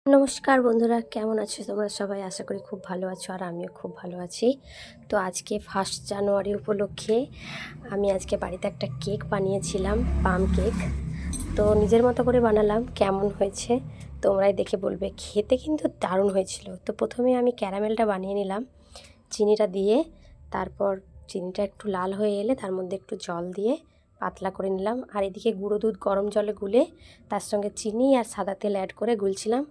নমস্কার বন্ধুরা, কেমন আছো তোমরা সবাই? আশা করি খুব ভালো আছো আর আমিও খুব ভালো আছি। তো আজকে 1 জানুয়ারি উপলক্ষে আমি আজকে বাড়িতে একটা কেক বানিয়েছিলাম, পাম কেক। তো নিজের মতো করে বানালাম, কেমন হয়েছে তোমরাই দেখে বলবে। খেতে কিন্তু দারুণ হয়েছিল। তো প্রথমে আমি ক্যারামেলটা বানিয়ে নিলাম চিনিটা দিয়ে। তারপর চিনিটা একটু লাল হয়ে এলে তার মধ্যে একটু জল দিয়ে পাতলা করে নিলাম। আর এদিকে গুঁড়ো দুধ গরম জলে গুলে তার সঙ্গে চিনি আর সাদা তেল অ্যাড করে গুলছিলাম।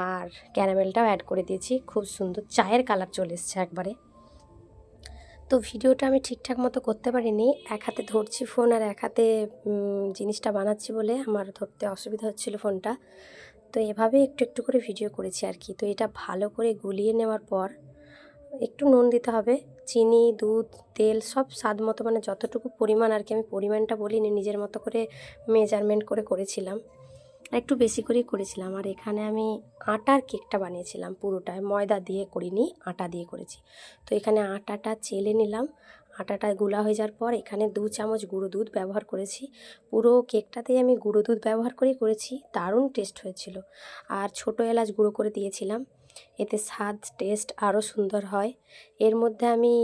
আর ক্যারামেলটাও অ্যাড করে দিয়েছি। খুব সুন্দর চায়ের কালার চলে এসছে একবারে। তো ভিডিওটা আমি ঠিকঠাক মতো করতে পারিনি, এক হাতে ধরছি ফোন আর এক হাতে জিনিসটা বানাচ্ছি বলে আমার ধরতে অসুবিধা হচ্ছিল ফোনটা। তো এভাবে একটু একটু করে ভিডিও করেছি আর কি। তো এটা ভালো করে গুলিয়ে নেওয়ার পর একটু নুন দিতে হবে, চিনি, দুধ, তেল সব স্বাদ মতো, মানে যতটুকু পরিমাণ আর কি। আমি পরিমাণটা বলিনি, নিজের মতো করে মেজারমেন্ট করে করেছিলাম, একটু বেশি করেই করেছিলাম। আর এখানে আমি আটার কেকটা বানিয়েছিলাম, পুরোটাই ময়দা দিয়ে করিনি, আটা দিয়ে করেছি। তো এখানে আটাটা চেলে নিলাম। আটাটা গুলা হয়ে যাওয়ার পর এখানে 2 চামচ গুঁড়ো দুধ ব্যবহার করেছি। পুরো কেকটাতেই আমি গুঁড়ো দুধ ব্যবহার করেছি। দারুণ টেস্ট হয়েছিল। আর ছোটো এলাচ গুঁড়ো করে দিয়েছিলাম, এতে স্বাদ টেস্ট আরও সুন্দর হয়। এর মধ্যে আমি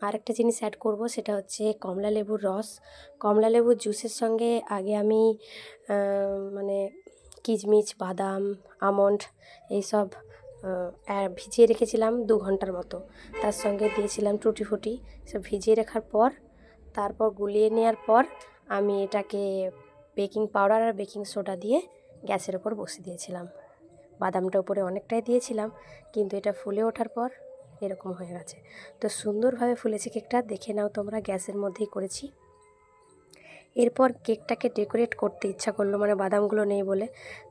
আরেকটা জিনিস অ্যাড করব, সেটা হচ্ছে কমলা লেবুর রস। কমলা লেবুর জুসের সঙ্গে আগে আমি মানে কিশমিশ, বাদাম, আমন্ড এইসব ভিজিয়ে রেখেছিলাম 2 ঘন্টার মতো। তার সঙ্গে দিয়েছিলাম টুটি ফুটি। সব ভিজিয়ে রাখার পর তারপর গুলিয়ে নেওয়ার পর আমি এটাকে বেকিং পাউডার আর বেকিং সোডা দিয়ে গ্যাসের ওপর বসিয়ে দিয়েছিলাম। বাদামটা উপরে অনেকটাই দিয়েছিলাম, কিন্তু এটা ফুলে ওঠার পর এরকম হয়ে গেছে। তো সুন্দরভাবে ফুলেছে কেকটা, দেখে নাও তোমরা। গ্যাসের মধ্যেই করেছি। এরপর কেকটাকে ডেকোরেট করতে ইচ্ছা করলো, মানে বাদামগুলো নেই বলে।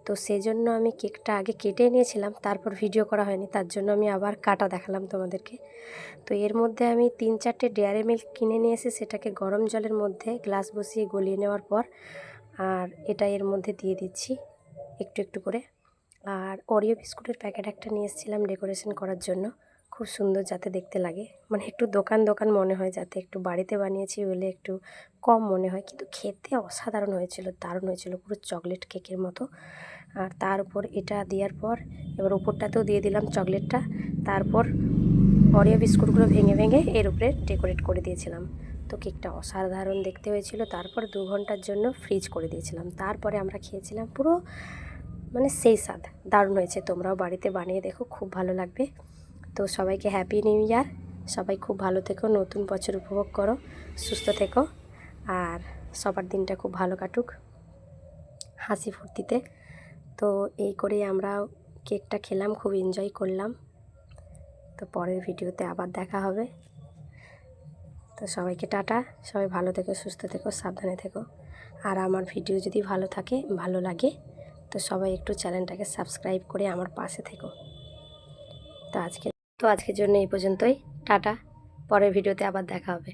তো সেই জন্য আমি কেকটা আগে কেটে নিয়েছিলাম, তারপর ভিডিও করা হয়নি, তার জন্য আমি আবার কাটা দেখালাম তোমাদেরকে। তো এর মধ্যে আমি 3-4টে ডেয়ারি মিল্ক কিনে নিয়ে এসে সেটাকে গরম জলের মধ্যে গ্লাস বসিয়ে গলিয়ে নেওয়ার পর আর এটা এর মধ্যে দিয়ে দিচ্ছি একটু একটু করে। আর ওরিও বিস্কুটের প্যাকেট একটা নিয়ে এসেছিলাম ডেকোরেশন করার জন্য, খুব সুন্দর যাতে দেখতে লাগে, মানে একটু দোকান দোকান মনে হয়, যাতে একটু বাড়িতে বানিয়েছি বলে একটু কম মনে হয়। কিন্তু খেতে অসাধারণ হয়েছিল, দারুণ হয়েছিল, পুরো চকলেট কেকের মতো। আর তার উপর এটা দেওয়ার পর এবার উপরটাতেও দিয়ে দিলাম চকলেটটা। তারপর ওরিও বিস্কুটগুলো ভেঙে ভেঙে এর উপরে ডেকোরেট করে দিয়েছিলাম। তো কেকটা অসাধারণ দেখতে হয়েছিল। তারপর 2 ঘন্টার জন্য ফ্রিজ করে দিয়েছিলাম। তারপরে আমরা খেয়েছিলাম, পুরো মানে সেই স্বাদ, দারুণ হয়েছে। তোমরাও বাড়িতে বানিয়ে দেখো, খুব ভালো লাগবে। তো সবাইকে হ্যাপি নিউ ইয়ার। সবাই খুব ভালো থেকো, নতুন বছর উপভোগ করো, সুস্থ থেকো। আর সবার দিনটা খুব ভালো কাটুক, হাসি ফুর্তিতে। তো এই করেই আমরা কেকটা খেলাম, খুব এনজয় করলাম। তো পরের ভিডিওতে আবার দেখা হবে। তো সবাইকে টাটা। সবাই ভালো থেকো, সুস্থ থেকো, সাবধানে থেকো। আর আমার ভিডিও যদি ভালো লাগে তো সবাই একটু চ্যানেলটাকে সাবস্ক্রাইব করে আমার পাশে থেকো। তো আজকের জন্য এই পর্যন্তই। টাটা। পরের ভিডিওতে আবার দেখা হবে।